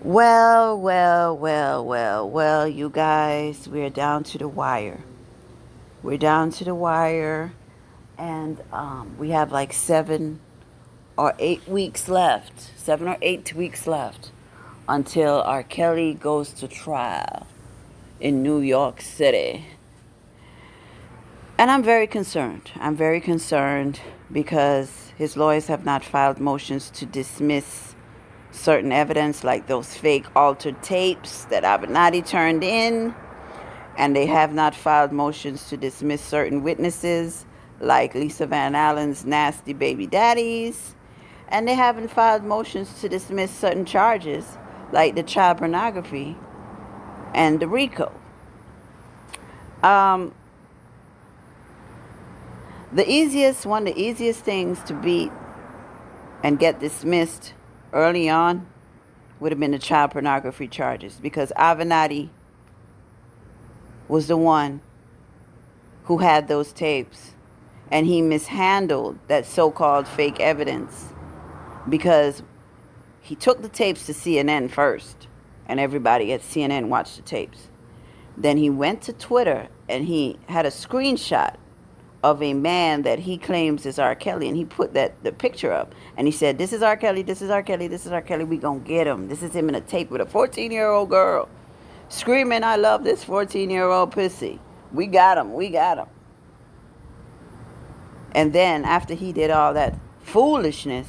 Well, you guys, we're down to the wire. We're down to the wire, and we have like 7 or 8 weeks left. 7 or 8 weeks left until R. Kelly goes to trial in New York City. And I'm very concerned. I'm very concerned because his lawyers have not filed motions to dismiss certain evidence like those fake altered tapes that Avenatti turned in. And they have not filed motions to dismiss certain witnesses like Lisa Van Allen's nasty baby daddies. And they haven't filed motions to dismiss certain charges like the child pornography and the RICO. Um, the easiest things to beat and get dismissed early on would have been the child pornography charges because Avenatti was the one who had those tapes, and he mishandled that so-called fake evidence because he took the tapes to CNN first, and everybody at CNN watched the tapes. Then he went to Twitter and he had a screenshot of a man that he claims is R. Kelly, and he put the picture up, and he said, "This is R. Kelly, this is R. Kelly, this is R. Kelly, we gonna get him. This is him in a tape with a 14-year-old girl screaming, 'I love this 14-year-old pussy. We got him, we got him.'" And then after he did all that foolishness,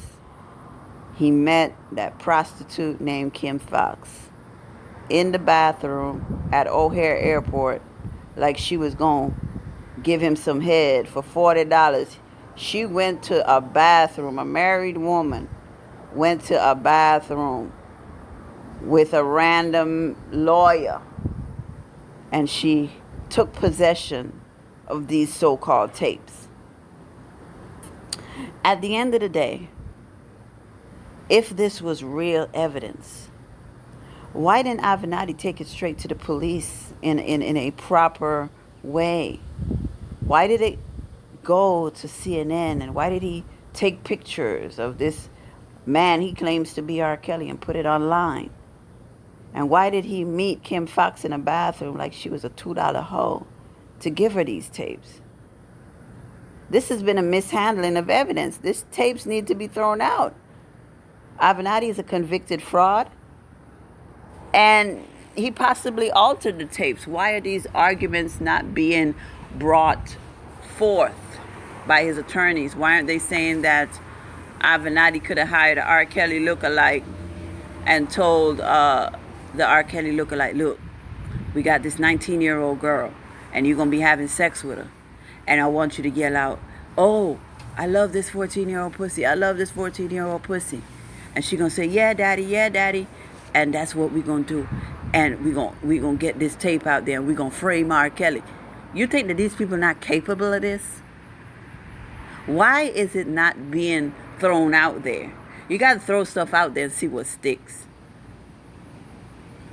he met that prostitute named Kim Fox in the bathroom at O'Hare Airport like she was going to give him some head for $40. She went to a bathroom, a married woman went to a bathroom with a random lawyer, and she took possession of these so-called tapes. At the end of the day, if this was real evidence, why didn't Avenatti take it straight to the police in a proper way? Why did it go to CNN, and why did he take pictures of this man he claims to be R. Kelly and put it online? And why did he meet Kim Fox in a bathroom like she was a $2 hoe to give her these tapes? This has been a mishandling of evidence. These tapes need to be thrown out. Avenatti is a convicted fraud, and he possibly altered the tapes. Why are these arguments not being brought forth by his attorneys? Why aren't they saying that Avenatti could have hired an R. Kelly lookalike and told the R. Kelly lookalike, "Look, we got this 19-year-old girl, and you're going to be having sex with her. And I want you to yell out, 'Oh, I love this 14-year-old pussy. I love this 14-year-old pussy.' And she's going to say, 'Yeah, daddy, yeah, daddy.' And that's what we're going to do. And we're gonna get this tape out there, and we're going to frame R. Kelly." You think that these people are not capable of this? Why is it not being thrown out there? You got to throw stuff out there and see what sticks.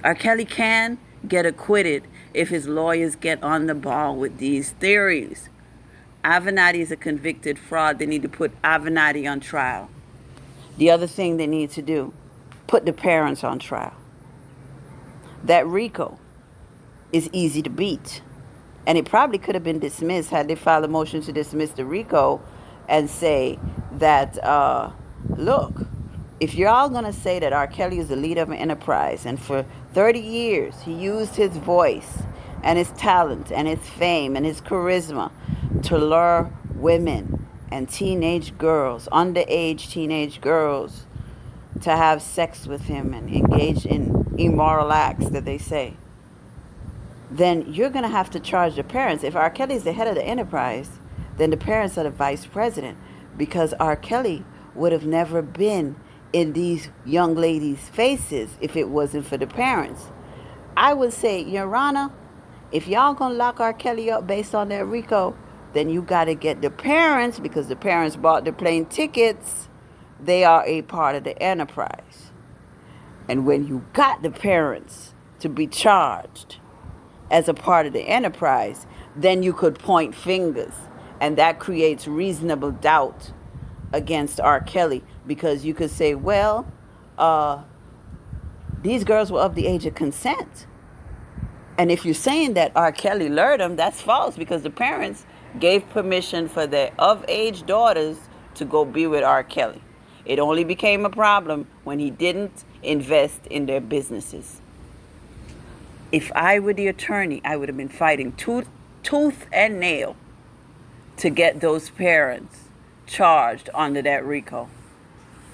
R. Kelly can get acquitted if his lawyers get on the ball with these theories. Avenatti is a convicted fraud. They need to put Avenatti on trial. The other thing they need to do, put the parents on trial. That RICO is easy to beat. And it probably could have been dismissed had they filed a motion to dismiss the RICO and say that, look, if you're all going to say that R. Kelly is the leader of an enterprise, and for 30 years he used his voice and his talent and his fame and his charisma to lure women and teenage girls, underage teenage girls, to have sex with him and engage in immoral acts that they say, then you're going to have to charge the parents. If R. Kelly is the head of the enterprise, then the parents are the vice president, because R. Kelly would have never been in these young ladies' faces if it wasn't for the parents. I would say, Your Honor, if y'all going to lock R. Kelly up based on that RICO, then you got to get the parents, because the parents bought the plane tickets. They are a part of the enterprise. And when you got the parents to be charged as a part of the enterprise, then you could point fingers, and that creates reasonable doubt against R. Kelly, because you could say, well, These girls were of the age of consent. And if you're saying that R. Kelly lured them, that's false, because the parents gave permission for their of-age daughters to go be with R. Kelly. It only became a problem when he didn't invest in their businesses. If I were the attorney, I would have been fighting tooth and nail to get those parents charged under that RICO.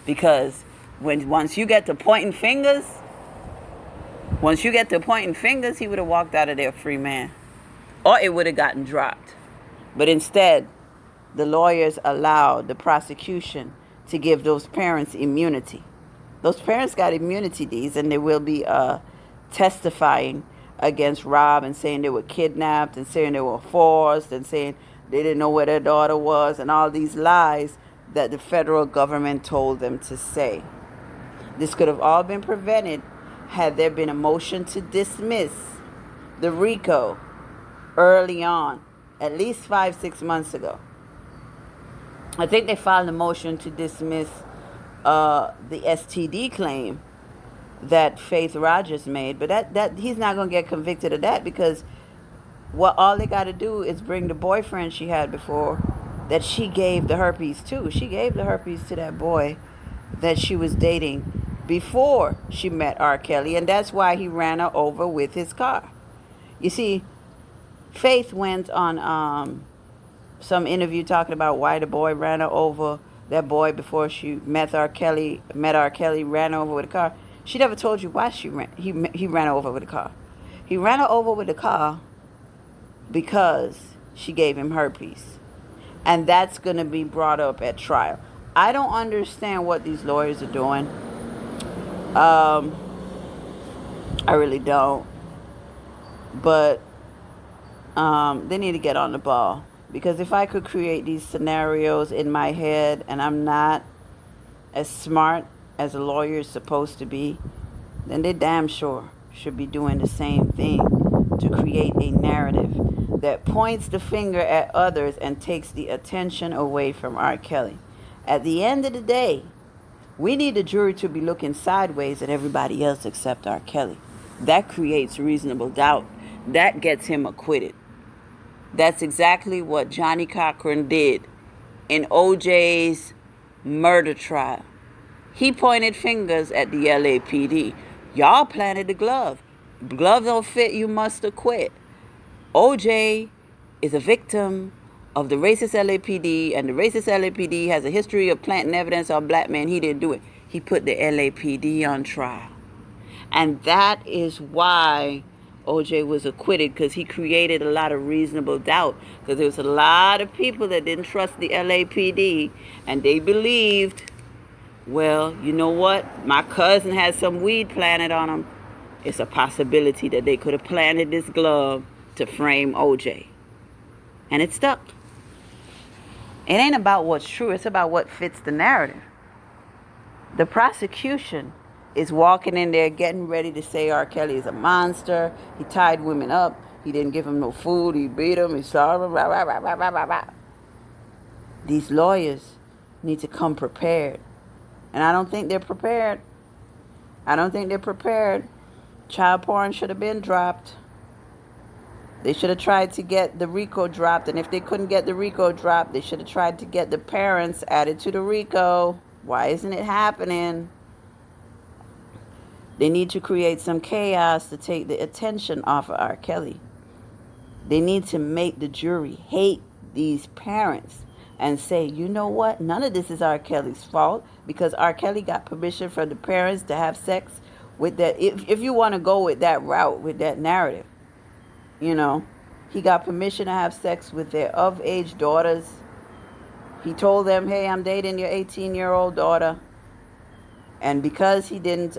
Because once you get to pointing fingers, he would have walked out of there a free man. Or it would have gotten dropped. But instead, the lawyers allowed the prosecution to give those parents immunity. Those parents got immunity deeds, and they will be testifying against Rob and saying they were kidnapped and saying they were forced and saying they didn't know where their daughter was, and all these lies that the federal government told them to say. This could have all been prevented had there been a motion to dismiss the RICO early on, at least 5-6 months ago. I think they filed a motion to dismiss the STD claim that Faith Rogers made, but that he's not going to get convicted of that, because all they got to do is bring the boyfriend she had before that she gave the herpes to. She gave the herpes to that boy that she was dating before she met R. Kelly, and that's why he ran her over with his car. You see, Faith went on some interview talking about why the boy ran her over. That boy, before she met R. Kelly, ran her over with a car. She never told you why he ran her over with a car. He ran her over with a car because she gave him herpes. And that's going to be brought up at trial. I don't understand what these lawyers are doing. I really don't. But they need to get on the ball. Because if I could create these scenarios in my head, and I'm not as smart as a lawyer is supposed to be, then they damn sure should be doing the same thing to create a narrative that points the finger at others and takes the attention away from R. Kelly. At the end of the day, we need the jury to be looking sideways at everybody else except R. Kelly. That creates reasonable doubt. That gets him acquitted. That's exactly what Johnny Cochran did in O.J.'s murder trial. He pointed fingers at the LAPD. Y'all planted the glove. Glove don't fit, you must acquit. O.J. is a victim of the racist LAPD, and the racist LAPD has a history of planting evidence on black men. He didn't do it. He put the LAPD on trial. And that is why O.J. was acquitted, because he created a lot of reasonable doubt. Because there was a lot of people that didn't trust the LAPD, and they believed, well, you know what? My cousin had some weed planted on him. It's a possibility that they could have planted this glove to frame O.J. And it stuck. It ain't about what's true. It's about what fits the narrative. The prosecution is walking in there getting ready to say R. Kelly is a monster. He tied women up. He didn't give them no food. He beat them. He saw them. Rah, rah, rah, rah, rah, rah, rah. These lawyers need to come prepared. And I don't think they're prepared. Child porn should have been dropped. They should have tried to get the RICO dropped. And if they couldn't get the RICO dropped, they should have tried to get the parents added to the RICO. Why isn't it happening? They need to create some chaos to take the attention off of R. Kelly. They need to make the jury hate these parents and say, you know what? None of this is R. Kelly's fault, because R. Kelly got permission from the parents to have sex with that. If you want to go with that route, with that narrative, you know, he got permission to have sex with their of-age daughters. He told them, hey, I'm dating your 18-year-old daughter. And because he didn't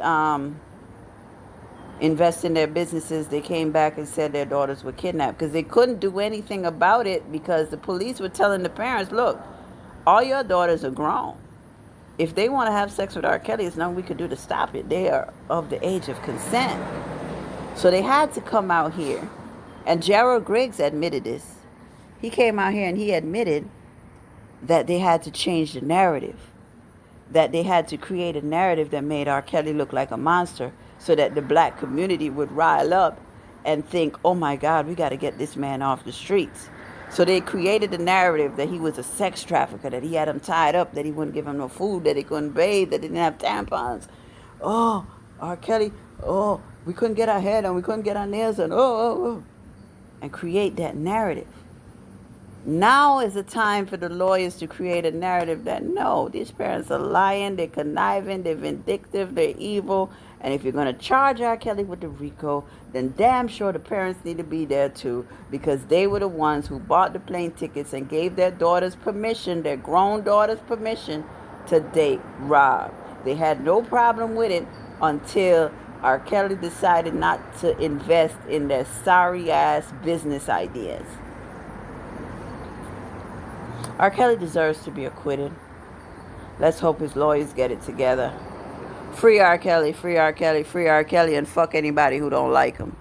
invest in their businesses, they came back and said their daughters were kidnapped, because they couldn't do anything about it, because the police were telling the parents, look, all your daughters are grown. If they want to have sex with R. Kelly, there's nothing we could do to stop it. They are of the age of consent. So they had to come out here. And Gerald Griggs admitted this. He came out here and he admitted that they had to change the narrative. That they had to create a narrative that made R. Kelly look like a monster, so that the black community would rile up and think, oh my God, we got to get this man off the streets. So they created the narrative that he was a sex trafficker, that he had him tied up, that he wouldn't give him no food, that he couldn't bathe, that he didn't have tampons. Oh, R. Kelly, oh, we couldn't get our hair done, we couldn't get our nails done, oh. And create that narrative. Now is the time for the lawyers to create a narrative that no, these parents are lying, they're conniving, they're vindictive, they're evil. And if you're going to charge R. Kelly with the RICO, then damn sure the parents need to be there too, because they were the ones who bought the plane tickets and gave their daughters permission, their grown daughters permission, to date Rob. They had no problem with it until R. Kelly decided not to invest in their sorry ass business ideas. R. Kelly deserves to be acquitted. Let's hope his lawyers get it together. Free R. Kelly, free R. Kelly, free R. Kelly, and fuck anybody who don't like him.